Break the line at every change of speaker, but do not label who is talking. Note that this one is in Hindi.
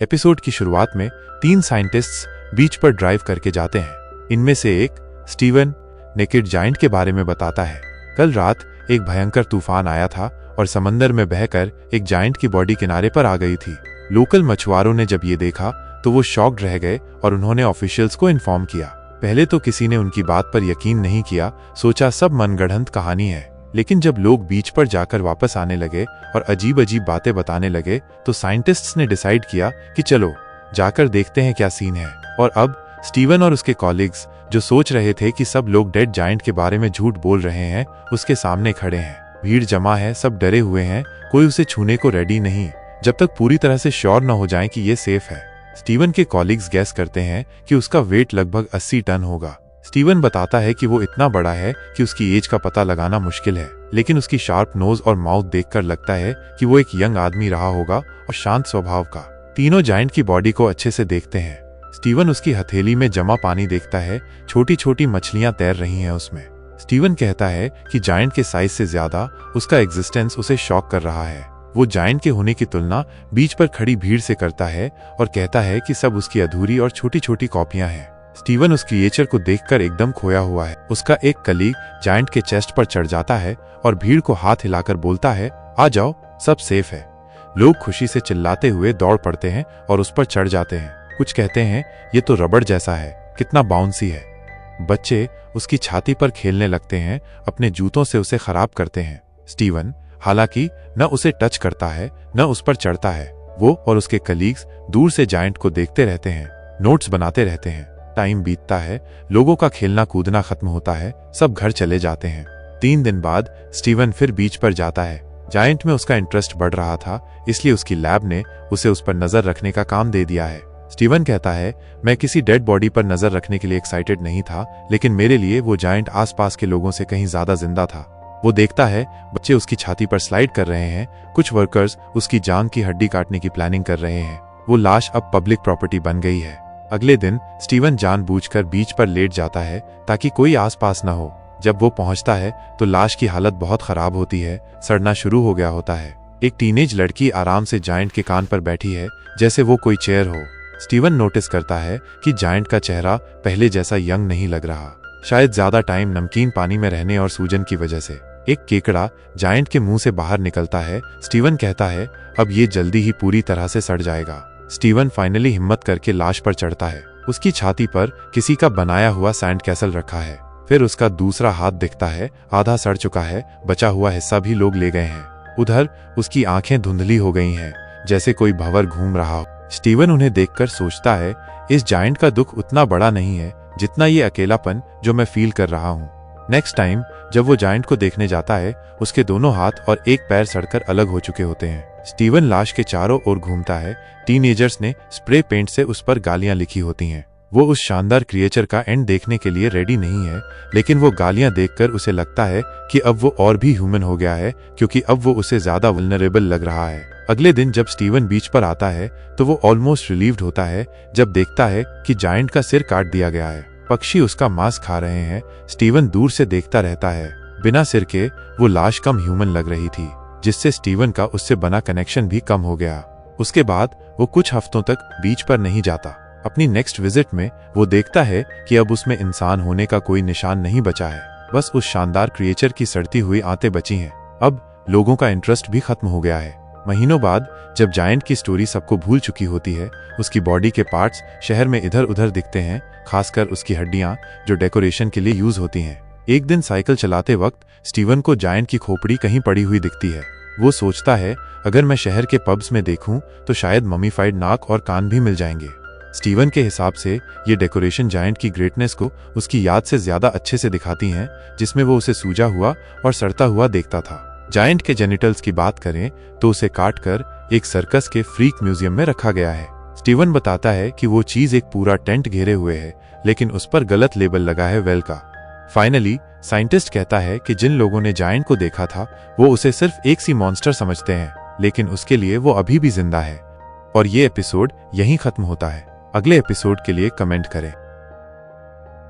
एपिसोड की शुरुआत में 3 साइंटिस्ट्स बीच पर ड्राइव करके जाते हैं। इनमें से एक स्टीवन नेकेड जायंट के बारे में बताता है। कल रात एक भयंकर तूफान आया था और समंदर में बहकर एक जायंट की बॉडी किनारे पर आ गई थी। लोकल मछुआरों ने जब ये देखा तो वो शॉक्ड रह गए और उन्होंने ऑफिशियल्स को इन्फॉर्म किया। पहले तो किसी ने उनकी बात पर यकीन नहीं किया, सोचा सब मनगढ़ंत कहानी है। लेकिन जब लोग बीच पर जाकर वापस आने लगे और अजीब अजीब बातें बताने लगे तो साइंटिस्ट्स ने डिसाइड किया कि चलो जाकर देखते हैं क्या सीन है। और अब स्टीवन और उसके कॉलीग्स जो सोच रहे थे कि सब लोग डेड जायंट के बारे में झूठ बोल रहे हैं, उसके सामने खड़े हैं। भीड़ जमा है, सब डरे हुए हैं, कोई उसे छूने को रेडी नहीं जब तक पूरी तरह से श्योर न हो जाए कि ये सेफ है। स्टीवन के कॉलीग्स गैस करते हैं कि उसका वेट लगभग 80 टन होगा। स्टीवन बताता है कि वो इतना बड़ा है कि उसकी एज का पता लगाना मुश्किल है, लेकिन उसकी शार्प नोज और माउथ देखकर लगता है कि वो एक यंग आदमी रहा होगा और शांत स्वभाव का। तीनों जायंट की बॉडी को अच्छे से देखते हैं। स्टीवन उसकी हथेली में जमा पानी देखता है, छोटी छोटी मछलियां तैर रही हैं उसमें। स्टीवन कहता है कि जायंट के साइज से ज्यादा उसका एग्जिस्टेंस उसे शॉक कर रहा है। वो जायंट के होने की तुलना बीच पर खड़ी भीड़ से करता है और कहता है कि सब उसकी अधूरी और छोटी छोटी कॉपियां हैं। स्टीवन उस क्रिएचर को देखकर एकदम खोया हुआ है। उसका एक कलीग जायंट के चेस्ट पर चढ़ जाता है और भीड़ को हाथ हिलाकर बोलता है, आ जाओ, सब सेफ है। लोग खुशी से चिल्लाते हुए दौड़ पड़ते हैं और उस पर चढ़ जाते हैं। कुछ कहते हैं ये तो रबड़ जैसा है, कितना बाउंसी है। बच्चे उसकी छाती पर खेलने लगते हैं, अपने जूतों से उसे खराब करते हैं। स्टीवन हालांकि न उसे टच करता है न उस पर चढ़ता है। वो और उसके कलीग्स दूर से जायंट को देखते रहते हैं, नोट्स बनाते रहते हैं। टाइम बीतता है, लोगों का खेलना कूदना खत्म होता है, सब घर चले जाते हैं। 3 दिन बाद स्टीवन फिर बीच पर जाता है। जायंट में उसका इंटरेस्ट बढ़ रहा था, इसलिए उसकी लैब ने उसे उस पर नजर रखने का काम दे दिया है। स्टीवन कहता है, मैं किसी डेड बॉडी पर नजर रखने के लिए एक्साइटेड नहीं था, लेकिन मेरे लिए वो जायंट आसपास के लोगों से कहीं ज्यादा जिंदा था। वो देखता है बच्चे उसकी छाती पर स्लाइड कर रहे हैं, कुछ वर्कर्स उसकी जांघ की हड्डी काटने की प्लानिंग कर रहे हैं। वो लाश अब पब्लिक प्रॉपर्टी बन गई है। अगले दिन स्टीवन जानबूझकर बीच पर लेट जाता है ताकि कोई आसपास न हो। जब वो पहुंचता है तो लाश की हालत बहुत खराब होती है, सड़ना शुरू हो गया होता है। एक टीनेज लड़की आराम से जायंट के कान पर बैठी है, जैसे वो कोई चेयर हो। स्टीवन नोटिस करता है कि जायंट का चेहरा पहले जैसा यंग नहीं लग रहा, शायद ज्यादा टाइम नमकीन पानी में रहने और सूजन की वजह से। एक केकड़ा जायंट के मुंह से बाहर निकलता है। स्टीवन कहता है, अब ये जल्दी ही पूरी तरह से सड़ जाएगा। स्टीवन फाइनली हिम्मत करके लाश पर चढ़ता है। उसकी छाती पर किसी का बनाया हुआ सैंड कैसल रखा है। फिर उसका दूसरा हाथ दिखता है, आधा सड़ चुका है, बचा हुआ हिस्सा भी लोग ले गए हैं। उधर उसकी आंखें धुंधली हो गई हैं, जैसे कोई भंवर घूम रहा हो। स्टीवन उन्हें देखकर सोचता है, इस जायंट का दुख उतना बड़ा नहीं है जितना ये अकेलापन जो मैं फील कर रहा हूँ। नेक्स्ट टाइम जब वो जायंट को देखने जाता है, उसके दोनों हाथ और एक पैर सड़कर अलग हो चुके होते हैं। स्टीवन लाश के चारों ओर घूमता है। टीनेजर्स ने स्प्रे पेंट से उस पर गालियां लिखी होती हैं। वो उस शानदार क्रिएचर का एंड देखने के लिए रेडी नहीं है, लेकिन वो गालियां देखकर उसे लगता है कि अब वो और भी ह्यूमन हो गया है, क्योंकि अब वो उसे ज्यादा वल्नरेबल लग रहा है। अगले दिन जब स्टीवन बीच पर आता है तो वो ऑलमोस्ट रिलीव्ड होता है जब देखता है कि जायंट का सिर काट दिया गया है। पक्षी उसका मांस खा रहे हैं। स्टीवन दूर से देखता रहता है। बिना सिर के वो लाश कम ह्यूमन लग रही थी, जिससे स्टीवन का उससे बना कनेक्शन भी कम हो गया। उसके बाद वो कुछ हफ्तों तक बीच पर नहीं जाता। अपनी नेक्स्ट विजिट में वो देखता है कि अब उसमें इंसान होने का कोई निशान नहीं बचा है, बस उस शानदार क्रिएचर की सड़ती हुई आंतें बची हैं। अब लोगों का इंटरेस्ट भी खत्म हो गया है। महीनों बाद जब जायंट की स्टोरी सबको भूल चुकी होती है, उसकी बॉडी के पार्ट्स शहर में इधर उधर दिखते हैं, खासकर उसकी हड्डियां जो डेकोरेशन के लिए यूज होती हैं। एक दिन साइकिल चलाते वक्त स्टीवन को जायंट की खोपड़ी कहीं पड़ी हुई दिखती है। वो सोचता है, अगर मैं शहर के पब्स में देखूं तो शायद ममीफाइड नाक और कान भी मिल जाएंगे। स्टीवन के हिसाब से ये डेकोरेशन जायंट की ग्रेटनेस को उसकी याद से ज्यादा अच्छे से दिखाती हैं, जिसमें वो उसे सूजा हुआ और सड़ता हुआ देखता था। जायंट के जेनिटल्स की बात करें तो उसे काटकर एक सर्कस के फ्रीक म्यूजियम में रखा गया है। स्टीवन बताता है कि वो चीज एक पूरा टेंट घेरे हुए है, लेकिन उस पर गलत लेबल लगा है वेल का। फाइनली साइंटिस्ट कहता है कि जिन लोगों ने जायंट को देखा था वो उसे सिर्फ एक सी मॉन्स्टर समझते हैं, लेकिन उसके लिए वो अभी भी जिंदा है। और ये एपिसोड यहीं खत्म होता है। अगले एपिसोड के लिए कमेंट करें।